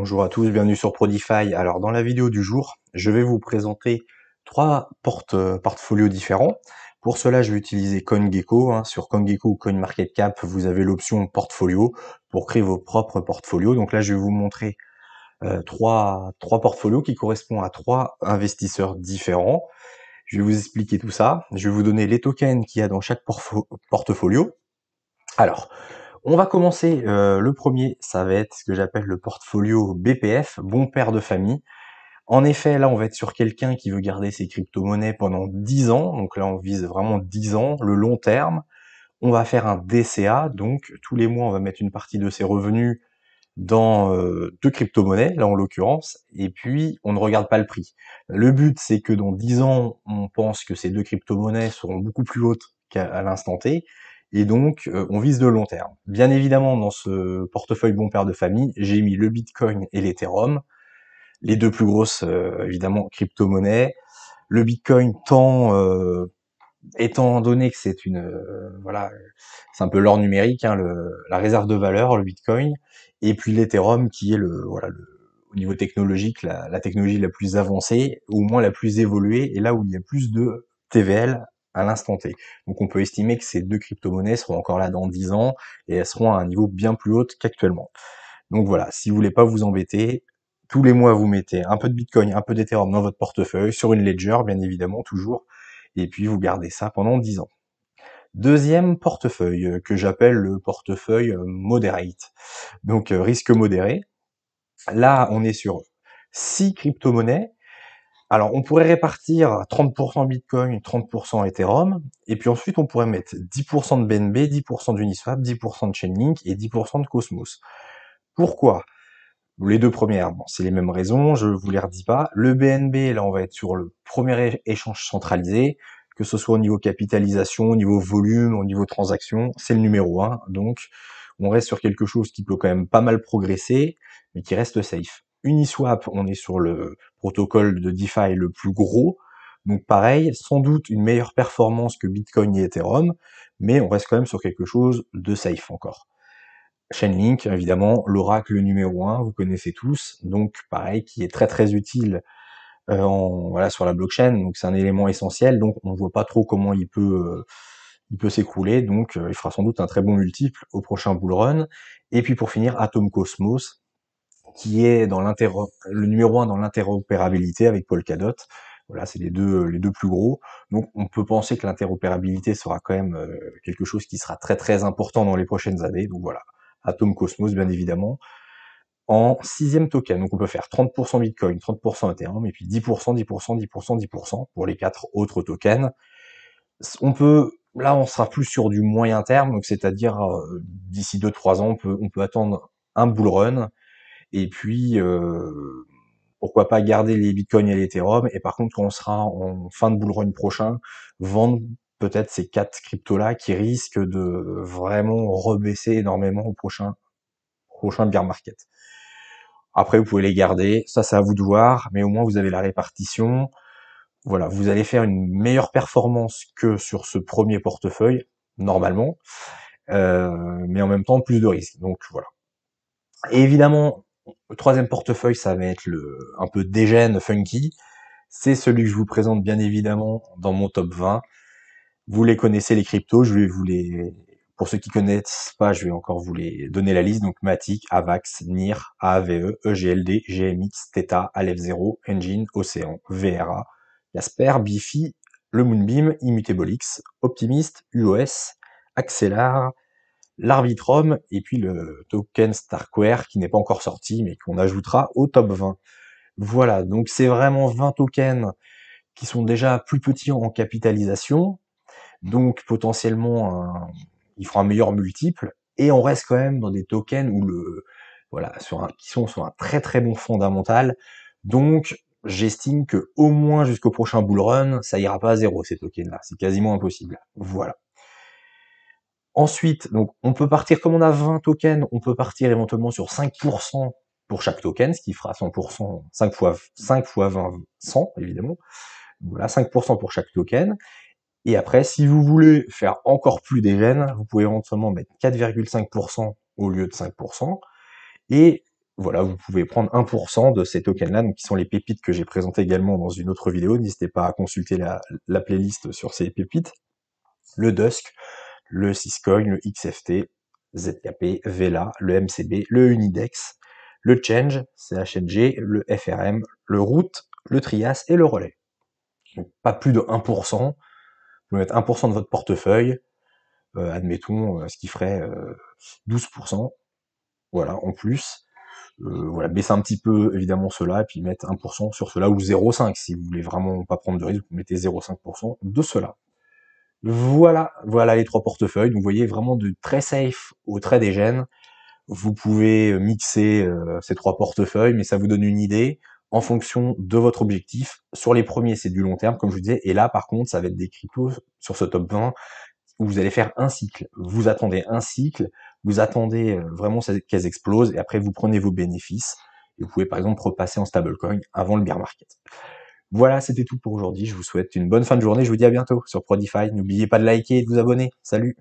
Bonjour à tous, bienvenue sur Prodify. Alors dans la vidéo du jour, je vais vous présenter trois portfolios différents. Pour cela, je vais utiliser CoinGecko, hein. Sur CoinGecko ou CoinMarketCap, vous avez l'option portfolio pour créer vos propres portfolios. Donc là, je vais vous montrer trois portfolios qui correspondent à trois investisseurs différents. Je vais vous expliquer tout ça. Je vais vous donner les tokens qu'il y a dans chaque portfolio. Alors, on va commencer, le premier, ça va être ce que j'appelle le portfolio BPF, bon père de famille. En effet, là, on va être sur quelqu'un qui veut garder ses crypto-monnaies pendant 10 ans, donc là, on vise vraiment 10 ans, le long terme. On va faire un DCA, donc tous les mois, on va mettre une partie de ses revenus dans, 2 crypto-monnaies, là, en l'occurrence, et puis on ne regarde pas le prix. Le but, c'est que dans 10 ans, on pense que ces 2 crypto-monnaies seront beaucoup plus hautes qu'à l'instant T, et donc on vise le long terme. Bien évidemment, dans ce portefeuille bon père de famille, j'ai mis le Bitcoin et l'Ethereum, les deux plus grosses, évidemment, crypto-monnaies. Le Bitcoin étant donné que c'est une voilà, c'est un peu l'or numérique, hein, la réserve de valeur, le Bitcoin, et puis l'Ethereum qui est au niveau technologique la technologie la plus avancée, ou au moins la plus évoluée, et là où il y a plus de TVL à l'instant T. Donc on peut estimer que ces deux crypto-monnaies seront encore là dans 10 ans, et elles seront à un niveau bien plus haut qu'actuellement. Donc voilà, si vous voulez pas vous embêter, tous les mois vous mettez un peu de Bitcoin, un peu d'Ethereum dans votre portefeuille, sur une ledger bien évidemment toujours, et puis vous gardez ça pendant 10 ans. Deuxième portefeuille, que j'appelle le portefeuille moderate, donc risque modéré. Là, on est sur 6 crypto-monnaies. Alors, on pourrait répartir 30% Bitcoin, 30% Ethereum, et puis ensuite on pourrait mettre 10% de BNB, 10% d'Uniswap, 10% de Chainlink et 10% de Cosmos. Pourquoi? Les deux premières, bon, c'est les mêmes raisons, je vous les redis pas. Le BNB, là, on va être sur le premier échange centralisé, que ce soit au niveau capitalisation, au niveau volume, au niveau transaction, c'est le numéro 1, donc on reste sur quelque chose qui peut quand même pas mal progresser, mais qui reste safe. Uniswap, on est sur le protocole de DeFi le plus gros, donc pareil, sans doute une meilleure performance que Bitcoin et Ethereum, mais on reste quand même sur quelque chose de safe encore. Chainlink, évidemment, l'oracle numéro 1, vous connaissez tous, donc pareil, qui est très très utile voilà, sur la blockchain, donc c'est un élément essentiel, donc on ne voit pas trop comment il peut s'écrouler, donc il fera sans doute un très bon multiple au prochain bull run. Et puis pour finir, Atom Cosmos, qui est dans le numéro 1 dans l'interopérabilité avec Polkadot. Voilà, c'est les deux plus gros. Donc on peut penser que l'interopérabilité sera quand même quelque chose qui sera très très important dans les prochaines années. Donc voilà, Atom Cosmos bien évidemment. En sixième token, donc on peut faire 30% Bitcoin, 30% Ethereum, et puis 10%, 10%, 10%, 10% pour les quatre autres tokens. Là on sera plus sur du moyen terme, donc c'est-à-dire d'ici 2-3 ans, on peut attendre un bull run, et puis pourquoi pas garder les bitcoins et l'Ethereum, et par contre quand on sera en fin de bull run prochain, vendre peut-être ces quatre cryptos là qui risquent de vraiment rebaisser énormément au prochain bear market. Après vous pouvez les garder, ça c'est à vous de voir, mais au moins vous avez la répartition. Voilà, vous allez faire une meilleure performance que sur ce premier portefeuille normalement, mais en même temps plus de risques, donc voilà. Et évidemment, le troisième portefeuille, ça va être un peu dégène, funky. C'est celui que je vous présente bien évidemment dans mon top 20. Vous les connaissez, les cryptos, pour ceux qui connaissent pas, je vais encore vous les donner la liste. Donc Matic, Avax, NIR, AAVE, EGLD, GMX, Theta, Aleph0, Engine, Océan, VRA, Casper, Bifi, le Moonbeam, Immutablix, Optimist, UOS, Axelar, l'Arbitrum, et puis le token Starkware qui n'est pas encore sorti, mais qu'on ajoutera au top 20. Voilà, donc c'est vraiment 20 tokens qui sont déjà plus petits en capitalisation, donc potentiellement ils feront un meilleur multiple, et on reste quand même dans des tokens où voilà, qui sont sur un très très bon fondamental, donc j'estime que au moins jusqu'au prochain bull run, ça ira pas à zéro ces tokens-là, c'est quasiment impossible. Voilà. Ensuite, donc on peut partir, comme on a 20 tokens, on peut partir éventuellement sur 5% pour chaque token, ce qui fera 100%, 5 fois 20, 100 évidemment. Voilà, 5% pour chaque token. Et après, si vous voulez faire encore plus d'égènes, vous pouvez éventuellement mettre 4,5% au lieu de 5%. Et voilà, vous pouvez prendre 1% de ces tokens-là, donc qui sont les pépites que j'ai présentées également dans une autre vidéo. N'hésitez pas à consulter la playlist sur ces pépites. Le Dusk, le Syscoin, le XFT, ZKP, Vela, le MCB, le Unidex, le Change, CHNG, le FRM, le Root, le Trias et le Relais. Donc pas plus de 1%. Vous pouvez mettre 1% de votre portefeuille, admettons, ce qui ferait 12%. Voilà, en plus. Voilà, baisser un petit peu évidemment cela, et puis mettre 1% sur cela, ou 0,5 si vous voulez vraiment pas prendre de risque, vous mettez 0,5% de cela. Voilà les 3 portefeuilles. Donc vous voyez vraiment de très safe au très dégène. Vous pouvez mixer ces 3 portefeuilles, mais ça vous donne une idée en fonction de votre objectif. Sur les premiers, c'est du long terme, comme je vous disais, et là par contre, ça va être des cryptos sur ce top 20 où vous allez faire un cycle. Vous attendez un cycle, vous attendez vraiment qu'elles explosent, et après vous prenez vos bénéfices, et vous pouvez par exemple repasser en stablecoin avant le bear market. Voilà, c'était tout pour aujourd'hui. Je vous souhaite une bonne fin de journée. Je vous dis à bientôt sur Prodify. N'oubliez pas de liker et de vous abonner. Salut!